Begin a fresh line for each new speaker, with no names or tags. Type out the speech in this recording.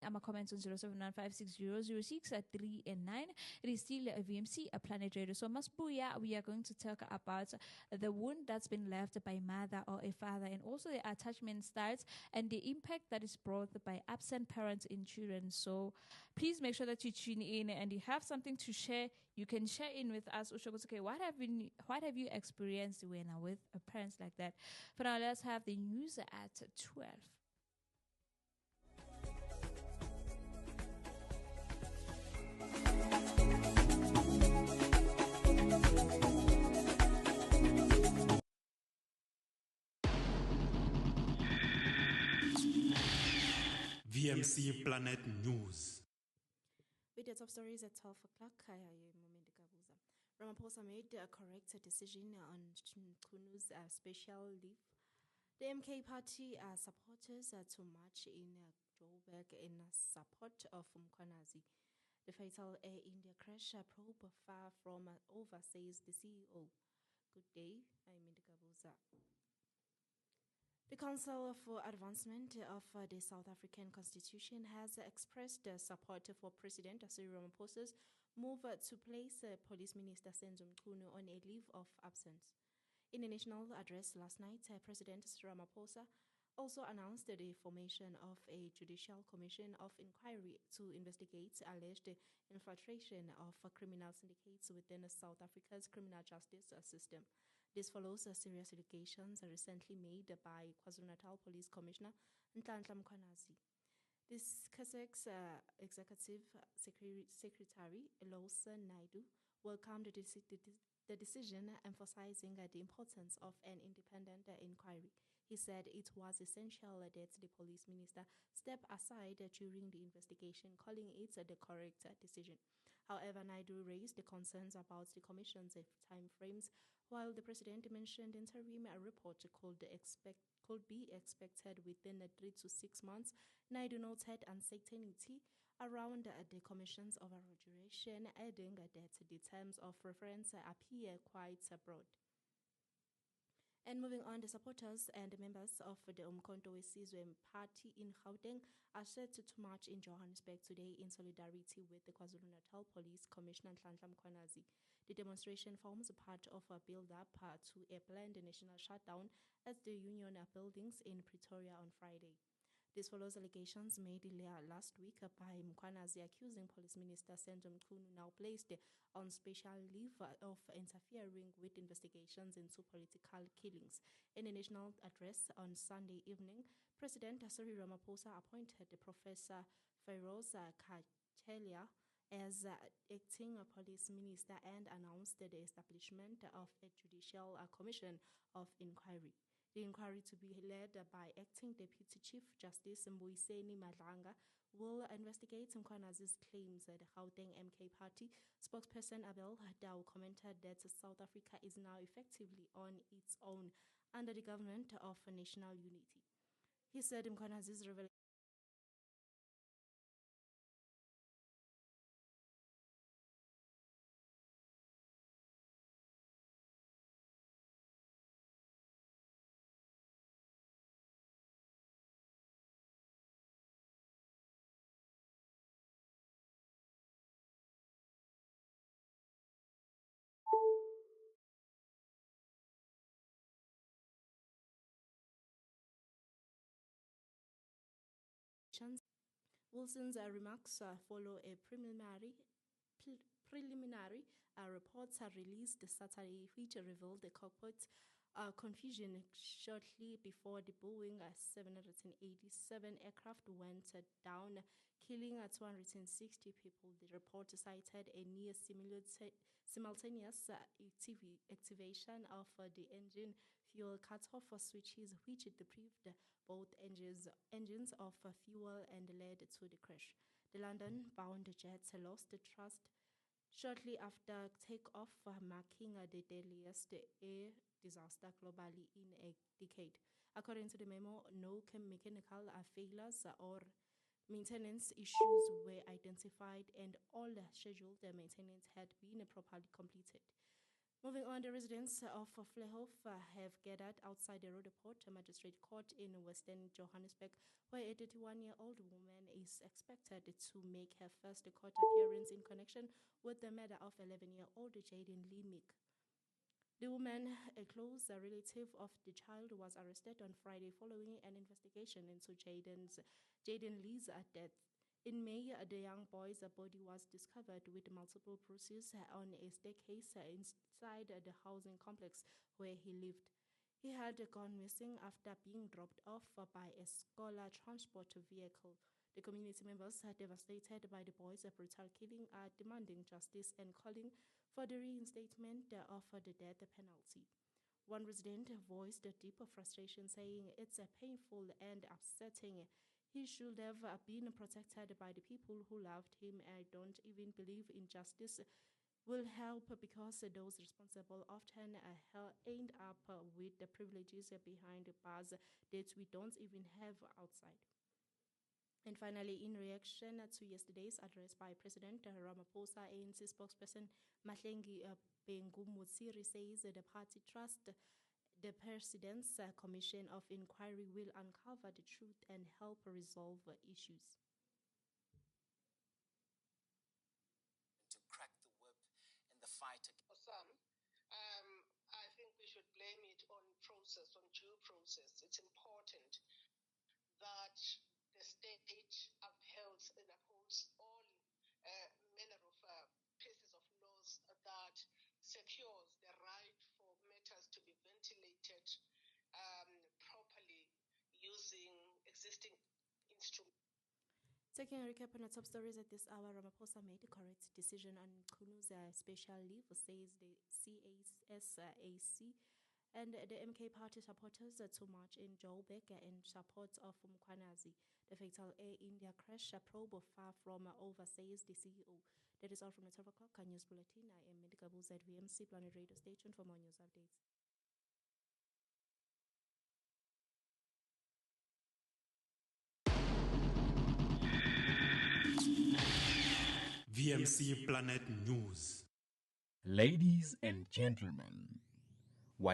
ama comments on 07156006 and 9. It is still a VMC, a Planet Radio. So Masbuya, we are going to talk about the wound that's been left by a mother or a father, and also the attachment styles and the impact that is brought by absent parents in children. So please make sure that you tune in and you have something to share. You can share in with us. Okay, what have you experienced when with parents like that? For now, let's have the news at 12.
VMC Planet News.
With the top stories at 12 o'clock, Ramaphosa made a correct decision on Mchunu's special leave. The MK party supporters to march in Joburg in support of Mkhwanazi. The fatal Air India crash probe far from over, says the CEO. Good day, I'm Indikabuza. The Council for Advancement of the South African Constitution has expressed support for President Cyril Ramaphosa's move to place Police Minister Mchunu on a leave of absence. In a national address last night, President Ramaphosa also announced the formation of a judicial commission of inquiry to investigate alleged infiltration of criminal syndicates within South Africa's criminal justice system. This follows serious allegations recently made by KwaZulu-Natal Police Commissioner Mkhwanazi. This Casac's Executive Secretary, Lawson Naidu, welcomed the decision, emphasizing the importance of an independent inquiry. He said it was essential that the police minister step aside during the investigation, calling it the correct decision. However, Naidu raised the concerns about the commission's timeframes, while the president mentioned interim report could be expected within 3 to 6 months. Naidu noted uncertainty around the commission's overall duration, adding that the terms of reference appear quite broad. And moving on, the supporters and members of the Umkhonto weSizwe party in Gauteng are set to march in Johannesburg today in solidarity with the KwaZulu-Natal Police Commissioner Mkhwanazi. The demonstration forms part of a build-up to a planned national shutdown at the union buildings in Pretoria on Friday. This follows allegations made last week by Mkhwanazi accusing Police Minister Mchunu, now placed on special leave, of interfering with investigations into political killings. In a national address on Sunday evening, President Cyril Ramaphosa appointed Professor Fleurhof as acting police minister and announced the establishment of a judicial commission of inquiry. The inquiry, to be led by acting Deputy Chief Justice Mbuyiseni Madlanga, will investigate Mkhwanazi's claims. The Gauteng MK Party spokesperson Abel Dow commented that South Africa is now effectively on its own under the government of national unity. He said Mkhwanazi's revelation Wilson's remarks follow a preliminary reports are released Saturday, which revealed the cockpit confusion shortly before the Boeing 787 aircraft went down, killing 260 people. The report cited a near simultaneous activation of the engine fuel cutoff switches, which deprived both engines of fuel and led to the crash. The London-bound jet lost thrust shortly after takeoff, marking the deadliest air disaster globally in a decade. According to the memo, no mechanical failures or maintenance issues were identified, and all scheduled maintenance had been properly completed. Moving on, the residents of Fleurhof have gathered outside the Roodepoort Magistrate Court in Western Johannesburg, where a 31-year-old woman is is expected to make her first court appearance in connection with the murder of 11-year-old Jayden-Lee Meek. The woman, a close relative of the child, was arrested on Friday following an investigation into Jayden-Lee's death. In May, the young boy's body was discovered with multiple bruises on a staircase inside the housing complex where he lived. He had gone missing after being dropped off by a scholar transport vehicle. The community members, devastated by the boy's brutal killing, are demanding justice and calling for the reinstatement of the death penalty. One resident voiced deep frustration, saying it's painful and upsetting. He should have been protected by the people who loved him. I don't even believe injustice will help because those responsible often end up with the privileges behind bars that we don't even have outside. And finally, in reaction to yesterday's address by President Ramaphosa, ANC spokesperson Mahlengi Bengumutsiri says the party trusts the President's Commission of Inquiry will uncover the truth and help resolve issues.
To crack the whip in the fight.
For some, I think we should blame it on process, on due process. It's important that the state upholds all manner of pieces of laws that secures the right for matters to be ventilated properly using existing instruments.
Taking a recap on the top stories at this hour, Ramaphosa made a correct decision on Mchunu's special leave, says the Casac. And the MK party supporters to march in Joburg in support of Mkhwanazi. The fatal Air India crash probe far from over, says the CEO. That is all from the 12 o'clock Newsbulletin. I am Medical Bulls at VMC Planet Radio Station for more news updates.
VMC Planet News.
Ladies and gentlemen,